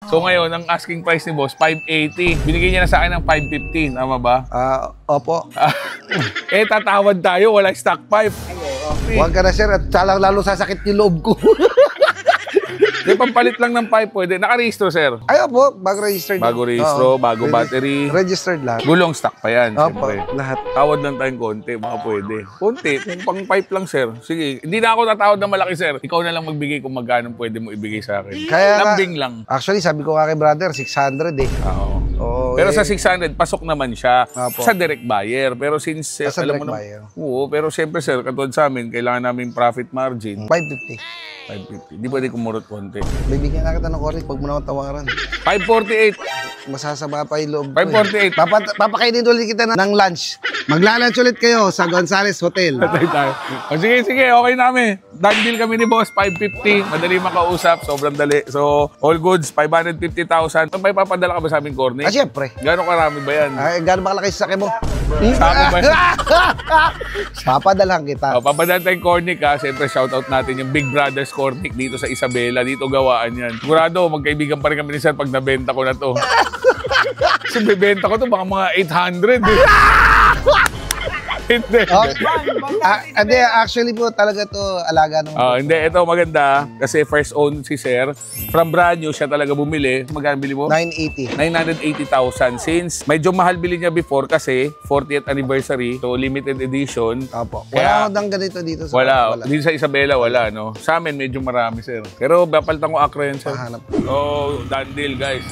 So ngayon, ang asking price ni boss, 580. Binigay niya na sa akin ng 515. Tama ba? Opo. Tatawad tayo. Wala stock pipe. Huwag ka na, sir. At salang lalo sasakit yung loob ko. Di, pampalit lang ng pipe pwede. Naka-register, sir? Ay, opo. Bago registered. Bago registro, bago battery. Registered lang. Gulong stock pa yan, Opo, siyempre. lahat. Tawad lang tayong konti, baka pwede. Konti, kung pang pipe lang, sir. Sige, hindi na ako tatawad ng malaki, sir. Ikaw na lang magbigay kung magkano pwede mo ibigay sa akin. Kaya lambing lang. Actually, sabi ko nga kay brother, 600 eh. Oo. Oo, Pero sa 600, pasok naman siya Opo. sa direct buyer. Pero since, Sa alam direct mo na, buyer. oo, pero siyempre, sir, katulad sa amin, kailangan namin profit margin. 550. 550. Hindi pwede kumurot konti. Bibigyan na kita ng correct pag mo na tawaran. 548. Masasama pa yung loob ko. 548. Papakainin ulit kita ng lunch. Magla-lunch ulit kayo sa Gonzales Hotel. Patay tayo. O, sige, okay namin. Done deal kami ni boss, 550. Madali makausap, sobrang dali. So, all goods, 550,000. May papadala ka ba sa aming corner? Siyempre. Gano'ng karami ba yan? Ay, gano'n ba kalaki sa sakya mo? Sa akin ba yan? Papadalhan kita. Papadala tayong cornic ha. Siyempre, shoutout natin yung Big Brothers Cornic dito sa Isabela. Dito gawaan yan. Sigurado, magkaibigan pa rin kami ni sir pag nabenta ko na to. So, bibenta ko to baka mga 800 eh. Hindi. Hindi, actually po talaga to alaga ng Hindi, ito maganda kasi first owned si sir. From brand new, siya talaga bumili. Magkano bili mo? 980. 980,000. Since medyo mahal bili niya before kasi 40th anniversary, so limited edition. Opo. Kaya, Wala akong ganito dito sa wala. Dito sa Isabela, wala, no? Sa amin, medyo marami, sir. Pero bapalitan ko Acro yan, sir. Mahanap. Oh, done deal, guys.